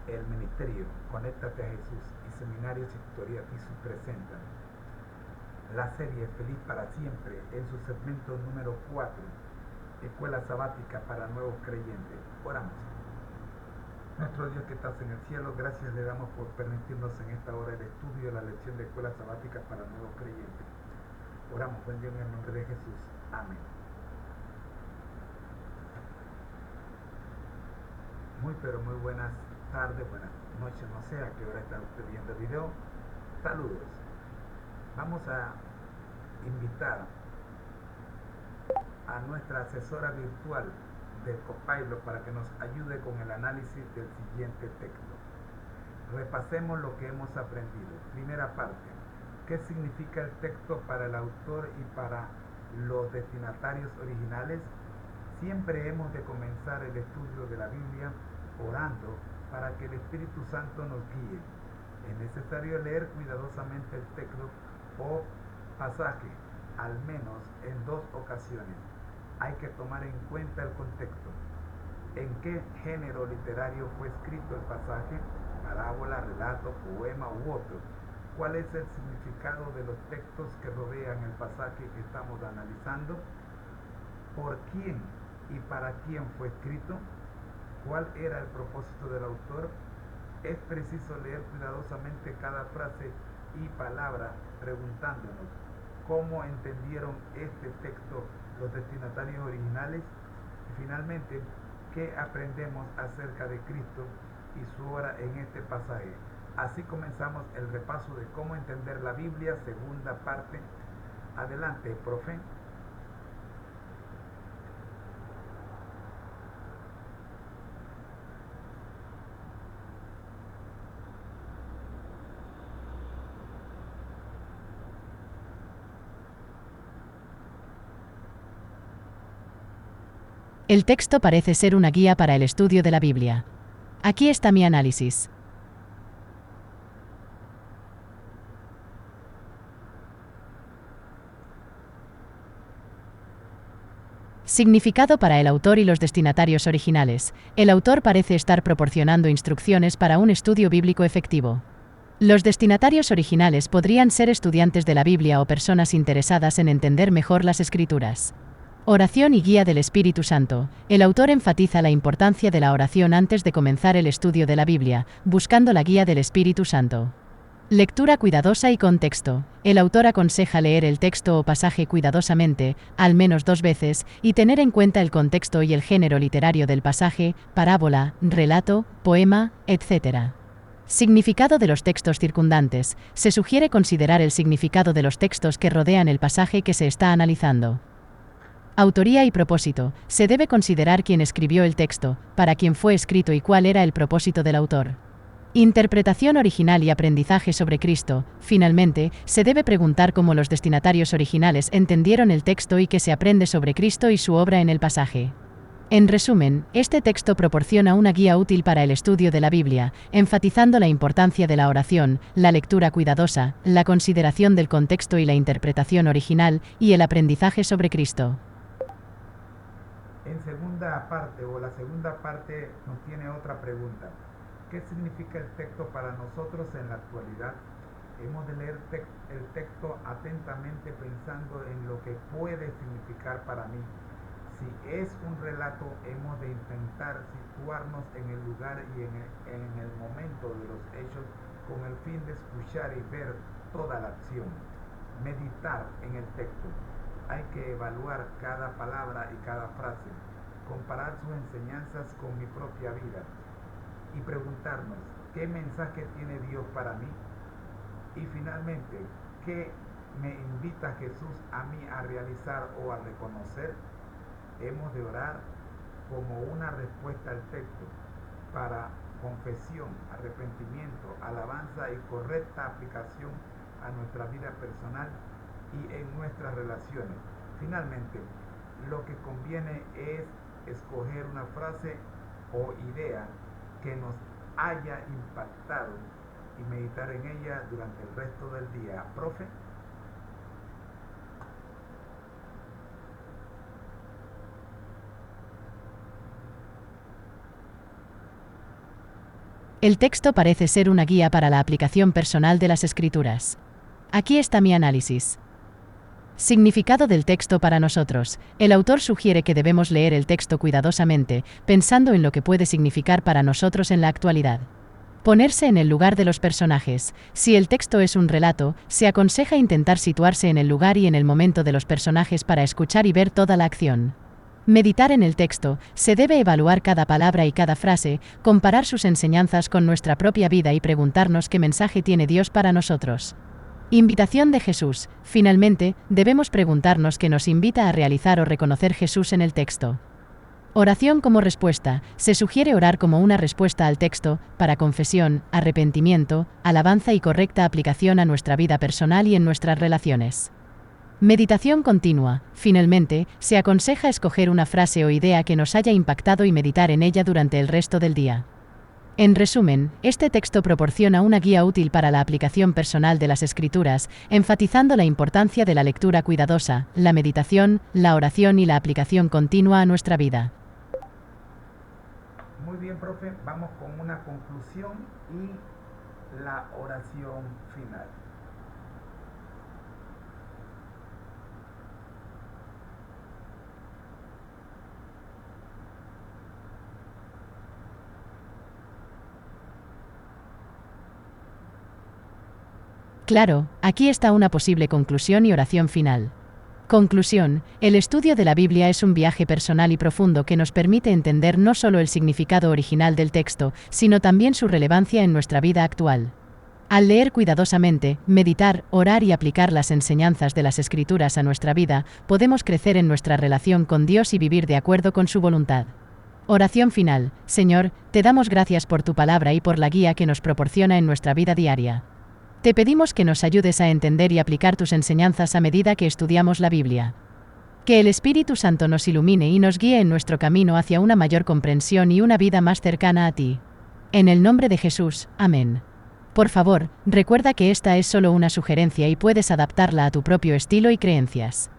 El Ministerio Conéctate a Jesús y Seminarios y Tutoría ISU presentan la serie Feliz para Siempre en su segmento número 4, Escuela Sabática para Nuevos Creyentes. Oramos. Nuestro Dios que estás en el cielo, gracias le damos por permitirnos en esta hora el estudio de la lección de Escuela Sabática para Nuevos Creyentes. Oramos, buen Dios, en el nombre de Jesús. Amén. Muy buenas tardes, buenas noches, no sé a qué hora está usted viendo el video. Saludos. Vamos a invitar a nuestra asesora virtual del Copilot para que nos ayude con el análisis del siguiente texto. Repasemos lo que hemos aprendido. Primera parte, ¿qué significa el texto para el autor y para los destinatarios originales? Siempre hemos de comenzar el estudio de la Biblia orando para que el Espíritu Santo nos guíe. Es necesario leer cuidadosamente el texto o pasaje, al menos en 2 ocasiones. Hay que tomar en cuenta el contexto. ¿En qué género literario fue escrito el pasaje? Parábola, relato, poema u otro. ¿Cuál es el significado de los textos que rodean el pasaje que estamos analizando? ¿Por quién y para quién fue escrito? ¿Cuál era el propósito del autor? Es preciso leer cuidadosamente cada frase y palabra preguntándonos cómo entendieron este texto los destinatarios originales y finalmente qué aprendemos acerca de Cristo y su obra en este pasaje. Así comenzamos el repaso de cómo entender la Biblia, segunda parte. Adelante, profe. El texto parece ser una guía para el estudio de la Biblia. Aquí está mi análisis. Significado para el autor y los destinatarios originales. El autor parece estar proporcionando instrucciones para un estudio bíblico efectivo. Los destinatarios originales podrían ser estudiantes de la Biblia o personas interesadas en entender mejor las Escrituras. Oración y guía del Espíritu Santo. El autor enfatiza la importancia de la oración antes de comenzar el estudio de la Biblia, buscando la guía del Espíritu Santo. Lectura cuidadosa y contexto. El autor aconseja leer el texto o pasaje cuidadosamente, al menos 2 veces, y tener en cuenta el contexto y el género literario del pasaje, parábola, relato, poema, etc. Significado de los textos circundantes. Se sugiere considerar el significado de los textos que rodean el pasaje que se está analizando. Autoría y propósito. Se debe considerar quién escribió el texto, para quién fue escrito y cuál era el propósito del autor. Interpretación original y aprendizaje sobre Cristo. Finalmente, se debe preguntar cómo los destinatarios originales entendieron el texto y qué se aprende sobre Cristo y su obra en el pasaje. En resumen, este texto proporciona una guía útil para el estudio de la Biblia, enfatizando la importancia de la oración, la lectura cuidadosa, la consideración del contexto y la interpretación original, y el aprendizaje sobre Cristo. En segunda parte o la segunda parte nos tiene otra pregunta. ¿Qué significa el texto para nosotros en la actualidad? Hemos de leer el texto atentamente pensando en lo que puede significar para mí. Si es un relato, hemos de intentar situarnos en el lugar y en el momento de los hechos con el fin de escuchar y ver toda la acción. Meditar en el texto. Hay que evaluar cada palabra y cada frase, comparar sus enseñanzas con mi propia vida y preguntarnos qué mensaje tiene Dios para mí y finalmente qué me invita Jesús a mí a realizar o a reconocer. Hemos de orar como una respuesta al texto para confesión, arrepentimiento, alabanza y correcta aplicación a nuestra vida personal y en nuestras relaciones. Finalmente, lo que conviene es escoger una frase o idea que nos haya impactado y meditar en ella durante el resto del día. Profe. El texto parece ser una guía para la aplicación personal de las Escrituras. Aquí está mi análisis. Significado del texto para nosotros. El autor sugiere que debemos leer el texto cuidadosamente, pensando en lo que puede significar para nosotros en la actualidad. Ponerse en el lugar de los personajes. Si el texto es un relato, se aconseja intentar situarse en el lugar y en el momento de los personajes para escuchar y ver toda la acción. Meditar en el texto. Se debe evaluar cada palabra y cada frase, comparar sus enseñanzas con nuestra propia vida y preguntarnos qué mensaje tiene Dios para nosotros. Invitación de Jesús. Finalmente, debemos preguntarnos qué nos invita a realizar o reconocer Jesús en el texto. Oración como respuesta. Se sugiere orar como una respuesta al texto, para confesión, arrepentimiento, alabanza y correcta aplicación a nuestra vida personal y en nuestras relaciones. Meditación continua. Finalmente, se aconseja escoger una frase o idea que nos haya impactado y meditar en ella durante el resto del día. En resumen, este texto proporciona una guía útil para la aplicación personal de las Escrituras, enfatizando la importancia de la lectura cuidadosa, la meditación, la oración y la aplicación continua a nuestra vida. Muy bien, profe, vamos con una conclusión y la oración final. Claro, aquí está una posible conclusión y oración final. Conclusión: el estudio de la Biblia es un viaje personal y profundo que nos permite entender no solo el significado original del texto, sino también su relevancia en nuestra vida actual. Al leer cuidadosamente, meditar, orar y aplicar las enseñanzas de las Escrituras a nuestra vida, podemos crecer en nuestra relación con Dios y vivir de acuerdo con su voluntad. Oración final. Señor, te damos gracias por tu palabra y por la guía que nos proporciona en nuestra vida diaria. Te pedimos que nos ayudes a entender y aplicar tus enseñanzas a medida que estudiamos la Biblia. Que el Espíritu Santo nos ilumine y nos guíe en nuestro camino hacia una mayor comprensión y una vida más cercana a ti. En el nombre de Jesús, amén. Por favor, recuerda que esta es solo una sugerencia y puedes adaptarla a tu propio estilo y creencias.